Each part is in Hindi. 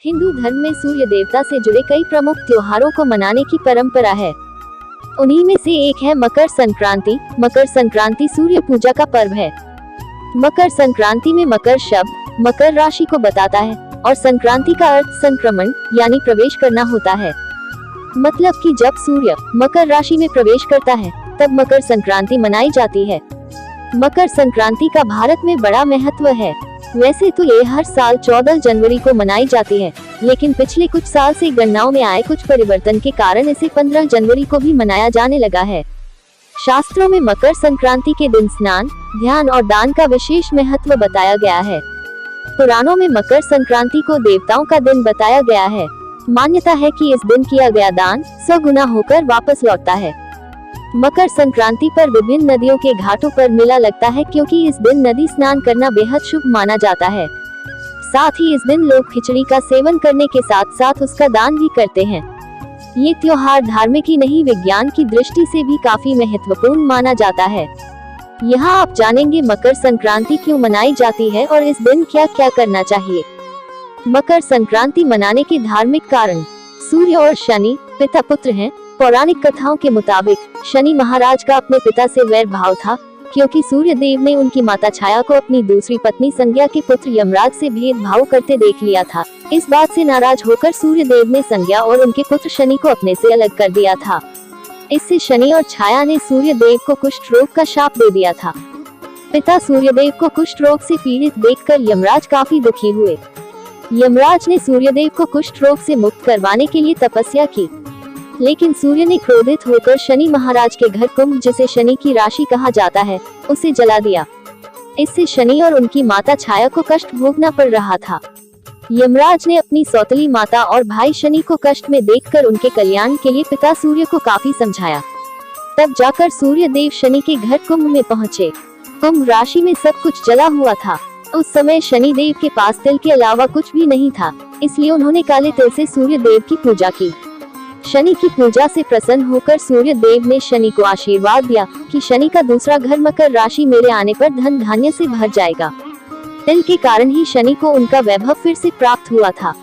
हिंदू धर्म में सूर्य देवता से जुड़े कई प्रमुख त्योहारों को मनाने की परंपरा है। उन्हीं में से एक है मकर संक्रांति। मकर संक्रांति सूर्य पूजा का पर्व है। मकर संक्रांति में मकर शब्द मकर राशि को बताता है और संक्रांति का अर्थ संक्रमण यानी प्रवेश करना होता है। मतलब कि जब सूर्य मकर राशि में प्रवेश करता है तब मकर संक्रांति मनाई जाती है। मकर संक्रांति का भारत में बड़ा महत्व है। वैसे तो ये हर साल 14 जनवरी को मनाई जाती है, लेकिन पिछले कुछ साल से गणनाओं में आए कुछ परिवर्तन के कारण इसे 15 जनवरी को भी मनाया जाने लगा है। शास्त्रों में मकर संक्रांति के दिन स्नान, ध्यान और दान का विशेष महत्व बताया गया है। पुराणों में मकर संक्रांति को देवताओं का दिन बताया गया है। मान्यता है कि इस दिन किया गया दान 100 गुना होकर वापस लौटता है। मकर संक्रांति पर विभिन्न नदियों के घाटों पर मेला लगता है, क्योंकि इस दिन नदी स्नान करना बेहद शुभ माना जाता है। साथ ही इस दिन लोग खिचड़ी का सेवन करने के साथ साथ उसका दान भी करते हैं। ये त्योहार धार्मिक ही नहीं, विज्ञान की दृष्टि से भी काफी महत्वपूर्ण माना जाता है। यहाँ आप जानेंगे मकर संक्रांति क्यों मनाई जाती है और इस दिन क्या क्या करना चाहिए। मकर संक्रांति मनाने के धार्मिक कारण। सूर्य और शनि पिता पुत्र हैं। पौराणिक कथाओं के मुताबिक शनि महाराज का अपने पिता से वैर भाव था, क्योंकि सूर्य देव ने उनकी माता छाया को अपनी दूसरी पत्नी संज्ञा के पुत्र यमराज से भेदभाव करते देख लिया था। इस बात से नाराज होकर सूर्य देव ने संज्ञा और उनके पुत्र शनि को अपने से अलग कर दिया था। इससे शनि और छाया ने सूर्य देव को कुष्ठ रोग का शाप दे दिया था। पिता सूर्य देव को कुष्ठ रोग से पीड़ित देखकर यमराज काफी दुखी हुए। यमराज ने सूर्य देव को कुष्ठ रोग से मुक्त करवाने के लिए तपस्या की, लेकिन सूर्य ने क्रोधित होकर शनि महाराज के घर कुंभ, जिसे शनि की राशि कहा जाता है, उसे जला दिया। इससे शनि और उनकी माता छाया को कष्ट भोगना पड़ रहा था। यमराज ने अपनी सौतेली माता और भाई शनि को कष्ट में देखकर उनके कल्याण के लिए पिता सूर्य को काफी समझाया। तब जाकर सूर्य देव शनि के घर कुंभ में पहुँचे। कुंभ राशि में सब कुछ जला हुआ था। उस समय शनि देव के पास तिल के अलावा कुछ भी नहीं था, इसलिए उन्होंने काले तिल से सूर्य देव की पूजा की। शनि की पूजा से प्रसन्न होकर सूर्य देव ने शनि को आशीर्वाद दिया कि शनि का दूसरा घर मकर राशि मेरे आने पर धन धान्य से भर जाएगा। तिल के कारण ही शनि को उनका वैभव फिर से प्राप्त हुआ था,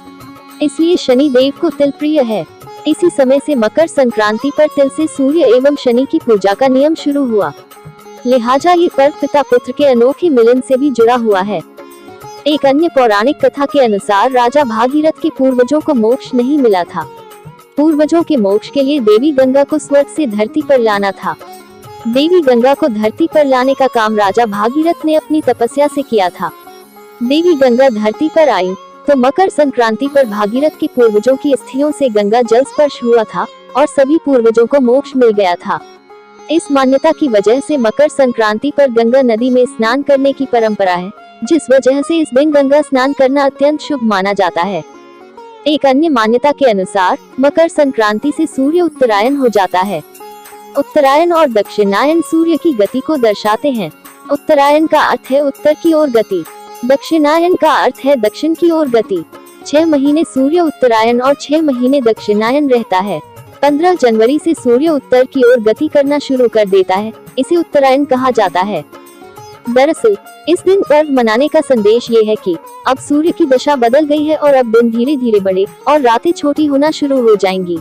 इसलिए शनि देव को तिल प्रिय है। इसी समय से मकर संक्रांति पर तिल से सूर्य एवं शनि की पूजा का नियम शुरू हुआ। लिहाजा ये पर्व पिता पुत्र के अनोखे मिलन से भी जुड़ा हुआ है। एक अन्य पौराणिक कथा के अनुसार राजा भागीरथ के पूर्वजों को मोक्ष नहीं मिला था। पूर्वजों के मोक्ष के लिए देवी गंगा को स्वर्ग से धरती पर लाना था। देवी गंगा को धरती पर लाने का काम राजा भागीरथ ने अपनी तपस्या से किया था। देवी गंगा धरती पर आई तो मकर संक्रांति पर भागीरथ के पूर्वजों की अस्थियों से गंगा जल स्पर्श हुआ था और सभी पूर्वजों को मोक्ष मिल गया था। इस मान्यता की वजह से मकर संक्रांति पर गंगा नदी में स्नान करने की परंपरा है, जिस वजह से इस दिन गंगा स्नान करना अत्यंत शुभ माना जाता है। एक अन्य मान्यता के अनुसार मकर संक्रांति से सूर्य उत्तरायण हो जाता है। उत्तरायण और दक्षिणायन सूर्य की गति को दर्शाते हैं। उत्तरायण का अर्थ है उत्तर की ओर गति, दक्षिणायन का अर्थ है दक्षिण की ओर गति। 6 महीने सूर्य उत्तरायण और 6 महीने दक्षिणायन रहता है। 15 जनवरी से सूर्य उत्तर की ओर गति करना शुरू कर देता है, इसे उत्तरायण कहा जाता है। दरअसल इस दिन पर्व मनाने का संदेश ये है कि अब सूर्य की दशा बदल गई है और अब दिन धीरे धीरे बढ़े और रातें छोटी होना शुरू हो जाएंगी।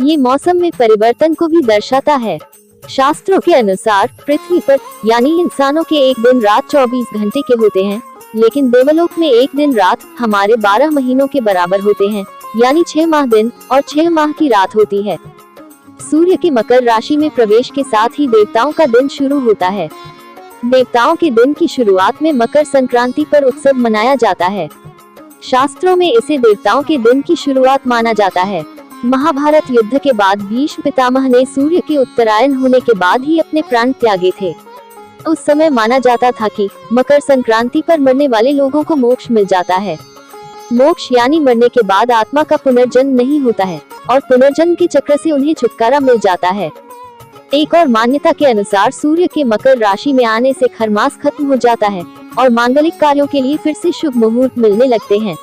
ये मौसम में परिवर्तन को भी दर्शाता है। शास्त्रों के अनुसार पृथ्वी पर यानी इंसानों के एक दिन रात 24 घंटे के होते हैं, लेकिन देवलोक में एक दिन रात हमारे 12 महीनों के बराबर होते हैं, यानी 6 माह दिन और 6 माह की रात होती है। सूर्य के मकर राशि में प्रवेश के साथ ही देवताओं का दिन शुरू होता है। देवताओं के दिन की शुरुआत में मकर संक्रांति पर उत्सव मनाया जाता है। शास्त्रों में इसे देवताओं के दिन की शुरुआत माना जाता है। महाभारत युद्ध के बाद भीष्म पितामह ने सूर्य के उत्तरायण होने के बाद ही अपने प्राण त्यागे थे। उस समय माना जाता था कि मकर संक्रांति पर मरने वाले लोगों को मोक्ष मिल जाता है। मोक्ष यानी मरने के बाद आत्मा का पुनर्जन्म नहीं होता है और पुनर्जन्म के चक्र से उन्हें छुटकारा मिल जाता है। एक और मान्यता के अनुसार सूर्य के मकर राशि में आने से खरमास खत्म हो जाता है और मांगलिक कार्यों के लिए फिर से शुभ मुहूर्त मिलने लगते हैं।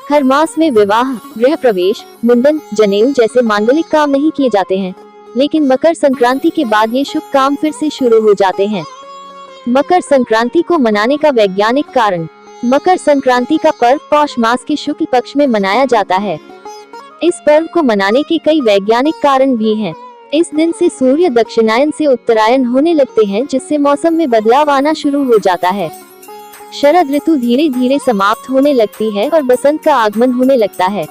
खरमास में विवाह, गृह प्रवेश, मुंडन, जनेऊ जैसे मांगलिक काम नहीं किए जाते हैं, लेकिन मकर संक्रांति के बाद ये शुभ काम फिर से शुरू हो जाते हैं। मकर संक्रांति को मनाने का वैज्ञानिक कारण। मकर संक्रांति का पर्व पौष मास के शुक्ल पक्ष में मनाया जाता है। इस पर्व को मनाने के कई वैज्ञानिक कारण भी हैं। इस दिन से सूर्य दक्षिणायन से उत्तरायण होने लगते हैं, जिससे मौसम में बदलाव आना शुरू हो जाता है। शरद ऋतु धीरे धीरे समाप्त होने लगती है और बसंत का आगमन होने लगता है।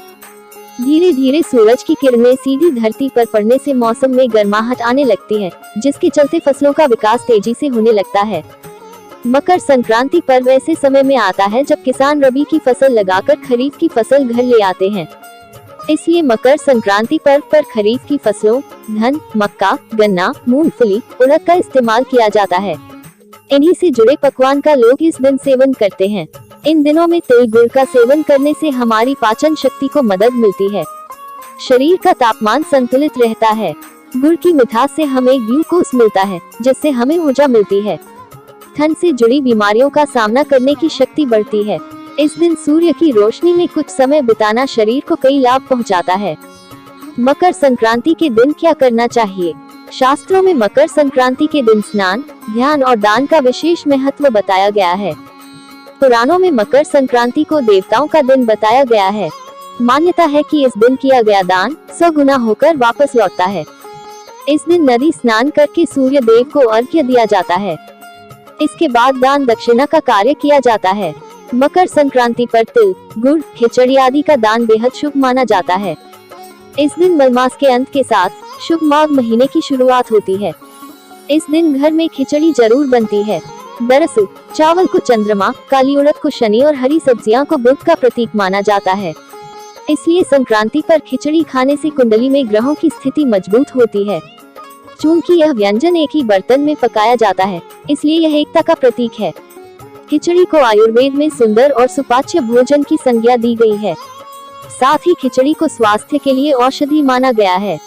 धीरे धीरे सूरज की किरणें सीधी धरती पर पड़ने से मौसम में गर्माहट आने लगती है, जिसके चलते फसलों का विकास तेजी से होने लगता है। मकर संक्रांति पर्व ऐसे समय में आता है जब किसान रबी की फसल लगाकर खरीफ की फसल घर ले आते हैं। इसलिए मकर संक्रांति पर्व पर खरीफ की फसलों धान, मक्का, गन्ना, मूंगफली, उड़द का इस्तेमाल किया जाता है। इन्हीं से जुड़े पकवान का लोग इस दिन सेवन करते हैं। इन दिनों में तिल गुड़ का सेवन करने से हमारी पाचन शक्ति को मदद मिलती है। शरीर का तापमान संतुलित रहता है। गुड़ की मिठास से हमें ग्लूकोज मिलता है, जिससे हमें ऊर्जा मिलती है। ठंड से जुड़ी बीमारियों का सामना करने की शक्ति बढ़ती है। इस दिन सूर्य की रोशनी में कुछ समय बिताना शरीर को कई लाभ पहुंचाता है। मकर संक्रांति के दिन क्या करना चाहिए? शास्त्रों में मकर संक्रांति के दिन स्नान, ध्यान और दान का विशेष महत्व बताया गया है। पुराणों में मकर संक्रांति को देवताओं का दिन बताया गया है। मान्यता है कि इस दिन किया गया दान 100 गुना होकर वापस लौटता है। इस दिन नदी स्नान करके सूर्य देव को अर्घ्य दिया जाता है। इसके बाद दान दक्षिणा का कार्य किया जाता है। मकर संक्रांति पर तिल, गुड़, खिचड़ी आदि का दान बेहद शुभ माना जाता है। इस दिन मलमास के अंत के साथ शुभ माघ महीने की शुरुआत होती है। इस दिन घर में खिचड़ी जरूर बनती है। दरअसल चावल को चंद्रमा, काली उड़द को शनि और हरी सब्जियां को बुध का प्रतीक माना जाता है। इसलिए संक्रांति पर खिचड़ी खाने से कुंडली में ग्रहों की स्थिति मजबूत होती है। चूंकि यह व्यंजन एक ही बर्तन में पकाया जाता है, इसलिए यह एकता का प्रतीक है। खिचड़ी को आयुर्वेद में सुंदर और सुपाच्य भोजन की संज्ञा दी गई है। साथ ही खिचड़ी को स्वास्थ्य के लिए औषधि माना गया है।